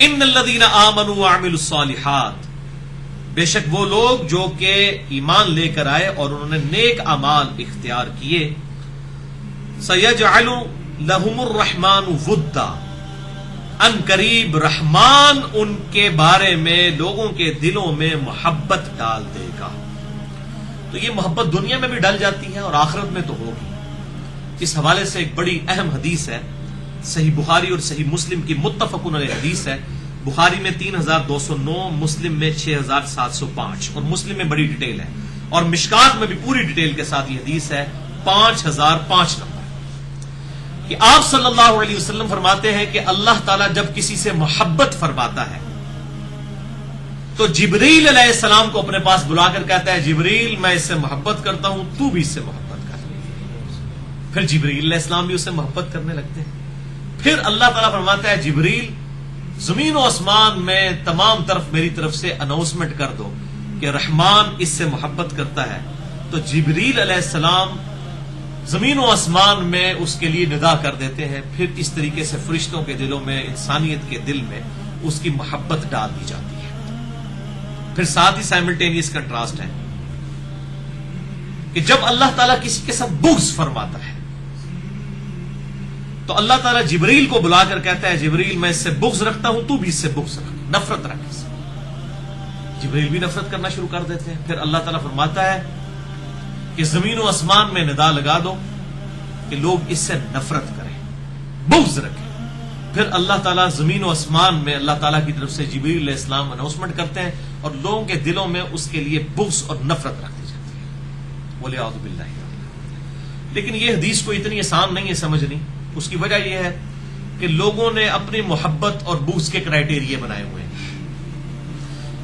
ان الذین آمنوا وعملوا الصالحات، بے شک وہ لوگ جو کہ ایمان لے کر آئے اور انہوں نے نیک اعمال اختیار کیے، سیجعل لہم الرحمن ودا، ان قریب رحمان ان کے بارے میں لوگوں کے دلوں میں محبت ڈال دے گا۔ تو یہ محبت دنیا میں بھی ڈل جاتی ہے اور آخرت میں تو ہوگی۔ اس حوالے سے ایک بڑی اہم حدیث ہے، صحیح بخاری اور صحیح مسلم کی متفقن علیہ حدیث ہے۔ بخاری میں 3209، مسلم میں 6705، اور مسلم میں بڑی ڈیٹیل ہے، اور مشکات میں بھی پوری ڈیٹیل کے ساتھ یہ حدیث ہے 5005 نمبر، کہ آپ صلی اللہ علیہ وسلم فرماتے ہیں کہ اللہ تعالیٰ جب کسی سے محبت فرماتا ہے تو جبریل علیہ السلام کو اپنے پاس بلا کر کہتا ہے، جبریل میں اس سے محبت کرتا ہوں، تو بھی اس سے محبت کر۔ پھر جبریل علیہ السلام بھی اس سے محبت کرنے لگتے ہیں۔ پھر اللہ تعالیٰ فرماتا ہے، جبریل زمین و آسمان میں تمام طرف میری طرف سے اناؤنسمنٹ کر دو کہ رحمان اس سے محبت کرتا ہے۔ تو جبریل علیہ السلام زمین و آسمان میں اس کے لیے ندا کر دیتے ہیں۔ پھر اس طریقے سے فرشتوں کے دلوں میں، انسانیت کے دل میں اس کی محبت ڈال دی جاتی ہے۔ پھر ساتھ ہی سائملٹینیس کنٹراسٹ ہے کہ جب اللہ تعالیٰ کسی کے ساتھ بغض فرماتا ہے تو اللہ تعالیٰ جبریل کو بلا کر کہتا ہے، جبریل میں اس سے بغض رکھتا ہوں، تو بھی اس سے بغض رکھ، نفرت رکھ اس سے۔ جبریل بھی نفرت کرنا شروع کر دیتے ہیں۔ پھر اللہ تعالیٰ فرماتا ہے کہ زمین و آسمان میں ندا لگا دو کہ لوگ اس سے نفرت کریں، بغض رکھیں۔ پھر اللہ تعالیٰ زمین و آسمان میں اللہ تعالیٰ کی طرف سے جبریل علیہ السلام اناؤنسمنٹ کرتے ہیں اور لوگوں کے دلوں میں اس کے لیے بغض اور نفرت رکھ دی جاتی ہے۔ وَلِعَوْذُ بِاللَّهِ۔ لیکن یہ حدیث کو اتنی آسان نہیں ہے سمجھنی۔ اس کی وجہ یہ ہے کہ لوگوں نے اپنی محبت اور بغض کے کرائیٹیریا بنائے ہوئے ہیں۔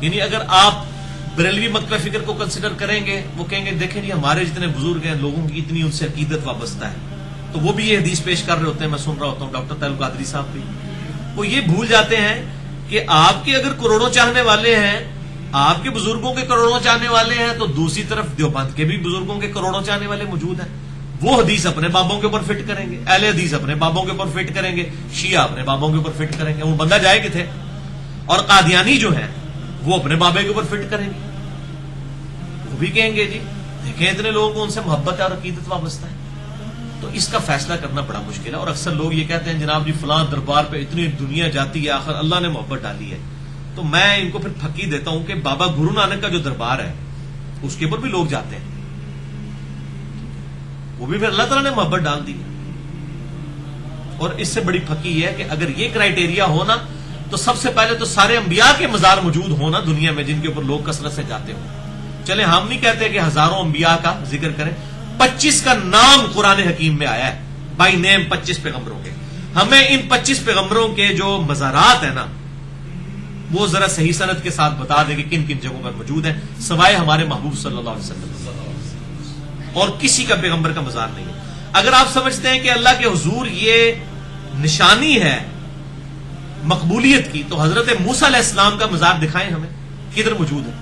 یعنی اگر آپ بریلوی مکتبہ فکر کو کنسیڈر کریں گے، وہ کہیں گے دیکھیں جی ہمارے جتنے بزرگ ہیں، لوگوں کی اتنی ان سے عقیدت وابستہ ہے، تو وہ بھی یہ حدیث پیش کر رہے ہوتے ہیں۔ میں سن رہا ہوتا ہوں ڈاکٹر طاہر القادری صاحب بھی، وہ یہ بھول جاتے ہیں کہ آپ کے اگر کروڑوں چاہنے والے ہیں، آپ کے بزرگوں کے کروڑوں چاہنے والے ہیں، تو دوسری طرف دیوبند کے بھی بزرگوں کے کروڑوں چاہنے والے موجود ہیں۔ وہ حدیث اپنے بابوں کے اوپر فٹ کریں گے، اہل حدیث اپنے بابوں کے اوپر فٹ کریں گے، شیعہ اپنے بابوں کے اوپر فٹ کریں گے، وہ بندہ جائے کتنے؟ اور قادیانی جو ہیں وہ اپنے بابے کے اوپر فٹ کریں گے، وہ بھی کہیں گے جی دیکھیں اتنے لوگوں کو ان سے محبت ہے اور عقیدت وابستہ ہے۔ تو اس کا فیصلہ کرنا بڑا مشکل ہے۔ اور اکثر لوگ یہ کہتے ہیں جناب جی فلاں دربار پہ اتنی دنیا جاتی ہے، آخر اللہ نے محبت ڈالی ہے۔ تو میں ان کو پھر پھکی دیتا ہوں کہ بابا گرو نانک کا جو دربار ہے اس کے اوپر بھی لوگ جاتے ہیں، وہ بھی پھر اللہ تعالیٰ نے محبت ڈال دی۔ اور اس سے بڑی پھکی ہے کہ اگر یہ کرائیٹیریا ہونا تو سب سے پہلے تو سارے انبیاء کے مزار موجود ہونا دنیا میں جن کے اوپر لوگ کثرت سے جاتے ہوں۔ چلے ہم نہیں کہتے کہ ہزاروں انبیاء کا ذکر کریں، 25 کا نام قرآن حکیم میں آیا ہے، بائی نیم 25 پیغمبروں کے۔ ہمیں ان 25 پیغمبروں کے جو مزارات ہیں نا وہ ذرا صحیح سند کے ساتھ بتا دیں کہ کن کن جگہوں پر موجود ہیں، سوائے ہمارے محبوب صلی اللہ علیہ وسلم، اور کسی کا پیغمبر کا مزار نہیں ہے۔ اگر آپ سمجھتے ہیں کہ اللہ کے حضور یہ نشانی ہے مقبولیت کی، تو حضرت موسیٰ علیہ السلام کا مزار دکھائیں ہمیں، کدھر موجود ہے؟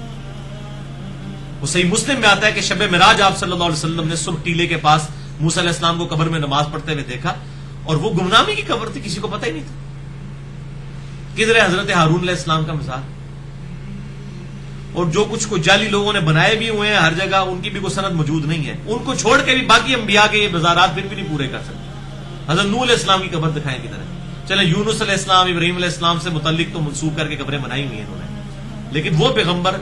وہ صحیح مسلم میں آتا ہے کہ شب معراج آپ صلی اللہ علیہ وسلم نے سرخ ٹیلے کے پاس موسیٰ علیہ السلام کو قبر میں نماز پڑھتے ہوئے دیکھا، اور وہ گمنامی کی قبر تھی، کسی کو پتہ ہی نہیں تھا۔ کدھر ہے حضرت ہارون علیہ السلام کا مزار؟ اور جو کچھ کو جعلی لوگوں نے بنائے بھی ہوئے ہیں ہر جگہ، ان کی بھی کوئی سند موجود نہیں ہے۔ ان کو چھوڑ کے بھی باقی انبیاء کے یہ مزارات پھر بھی نہیں پورے کر سکتے۔ حضرت نوح علیہ السلام کی قبر دکھائیں کدھر ہے؟ چلیں یونس علیہ السلام، ابراہیم علیہ السلام سے متعلق تو منسوب کر کے قبریں بنائی ہوئی ہیں انہوں نے، لیکن وہ پیغمبر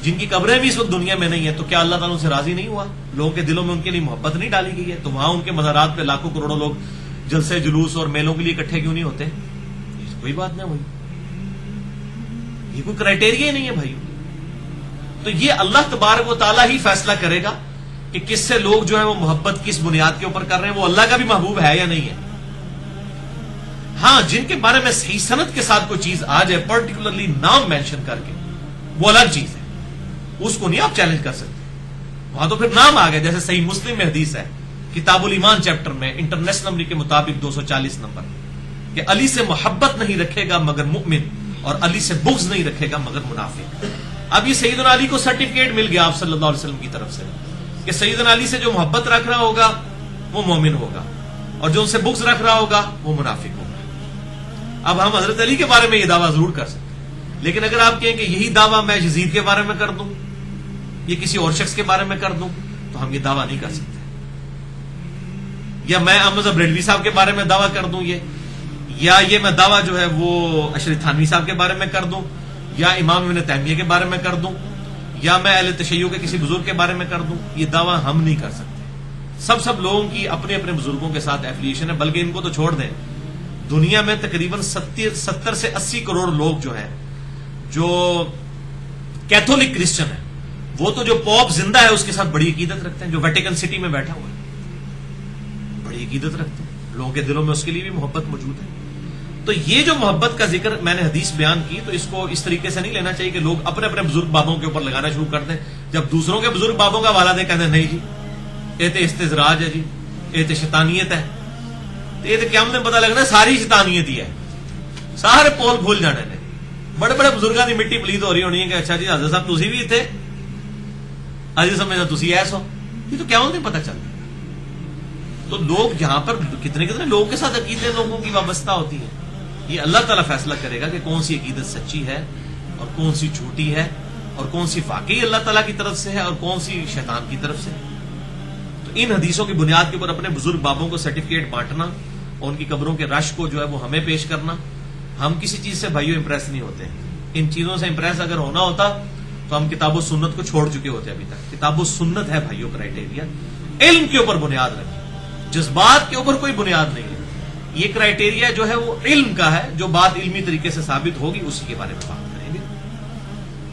جن کی قبریں بھی اس وقت دنیا میں نہیں ہیں، تو کیا اللہ تعالیٰ ان سے راضی نہیں ہوا؟ لوگوں کے دلوں میں ان کے لیے محبت نہیں ڈالی گئی ہے؟ تو وہاں ان کے مزارات پہ لاکھوں کروڑوں لوگ جلسے جلوس اور میلوں کے لیے اکٹھے کیوں نہیں ہوتے؟ کوئی بات نہیں ہوئی، یہ کوئی کرائیٹیریا ہی نہیں ہے بھائی۔ تو یہ اللہ تبارک و تعالیٰ ہی فیصلہ کرے گا کہ کس سے لوگ جو ہے وہ محبت کس بنیاد کے اوپر کر رہے ہیں، وہ اللہ کا بھی محبوب ہے یا نہیں ہے۔ ہاں جن کے بارے میں صحیح سند کے ساتھ کوئی چیز آ جائے، پرٹیکولرلی نام مینشن کر کے، وہ الگ چیز ہے، اس کو نہیں آپ چیلنج کر سکتے۔ وہاں تو پھر نام آ گیا، جیسے صحیح مسلم میں حدیث ہے کتاب الایمان چیپٹر میں انٹرنیشنل نمبر کے مطابق 240 نمبر، کہ علی سے محبت نہیں رکھے گا مگر مؤمن، اور علی سے بغض نہیں رکھے گا مگر منافق۔ اب یہ سیدنا علی کو سرٹیفکیٹ مل گیا آپ صلی اللہ علیہ وسلم کی طرف سے کہ سیدنا علی سے جو محبت رکھ رہا ہوگا وہ مومن ہوگا، اور جو ان سے بغض رکھ رہا ہوگا وہ منافق ہوگا۔ اب ہم حضرت علی کے بارے میں یہ دعویٰ ضرور کر سکتے ہیں، لیکن اگر آپ کہیں کہ یہی دعویٰ میں یزید کے بارے میں کر دوں، یہ کسی اور شخص کے بارے میں کر دوں، تو ہم یہ دعویٰ نہیں کر سکتے. یا میں احمد بریلوی صاحب کے بارے میں دعویٰ کر دوں یہ میں دعویٰ جو ہے وہ اشرف تھانوی صاحب کے بارے میں کر دوں، یا امام ابن تیمیہ کے بارے میں کر دوں، یا میں اہل تشیع کے کسی بزرگ کے بارے میں کر دوں، یہ دعویٰ ہم نہیں کر سکتے. سب لوگوں کی اپنے اپنے بزرگوں کے ساتھ ایفیلیشن ہے، بلکہ ان کو تو چھوڑ دیں، دنیا میں تقریباً 70 سے 80 کروڑ لوگ جو ہیں جو کیتھولک کرسچن ہیں، وہ تو جو پوپ زندہ ہے اس کے ساتھ بڑی عقیدت رکھتے ہیں، جو ویٹیکن سٹی میں بیٹھا ہوا ہے بڑی عقیدت رکھتے ہیں، لوگوں کے دلوں میں اس کے لیے بھی محبت موجود ہے. تو یہ جو محبت کا ذکر میں نے حدیث بیان کی، تو اس کو اس طریقے سے نہیں لینا چاہیے کہ لوگ اپنے اپنے بزرگ بابوں کے اوپر لگانا شروع کر دیں، جب دوسروں کے بزرگ بابوں کا حوالہ دیں کہتے ہیں نہیں جی یہ تو استزراج ہے، جی یہ تو شیطانیت ہے. یہ تو قیامت میں پتہ لگنا ساری شیطانیت ہی ہے، سارے پول بھول جانے نے. بڑے بڑے بزرگوں کی مٹی پلیت ہو رہی ہونی ہے کہ اچھا جی حضرت صاحب تسی بھی تھے، اجی سمجھنا تسی ایسا، یہ تو قیامت میں پتہ چلتا. تو لوگ یہاں پر کتنے لوگوں کے ساتھ عقیدے لوگوں کی وابستہ ہوتی ہیں. یہ اللہ تعالیٰ فیصلہ کرے گا کہ کون سی عقیدت سچی ہے اور کون سی جھوٹی ہے، اور کون سی واقعی اللہ تعالیٰ کی طرف سے ہے اور کون سی شیطان کی طرف سے. تو ان حدیثوں کی بنیاد کے اوپر اپنے بزرگ بابوں کو سرٹیفکیٹ بانٹنا اور ان کی قبروں کے رش کو جو ہے وہ ہمیں پیش کرنا، ہم کسی چیز سے بھائیوں امپریس نہیں ہوتے ہیں. ان چیزوں سے امپریس اگر ہونا ہوتا تو ہم کتاب و سنت کو چھوڑ چکے ہوتے. ابھی تک کتاب و سنت ہے بھائیوں کرائٹیریا، علم کے اوپر بنیاد رکھیں، جذبات کے اوپر کوئی بنیاد نہیں ہے. یہ کرائٹیریا جو ہے وہ علم کا ہے، جو بات علمی طریقے سے ثابت ہوگی اسی کے بارے میں بات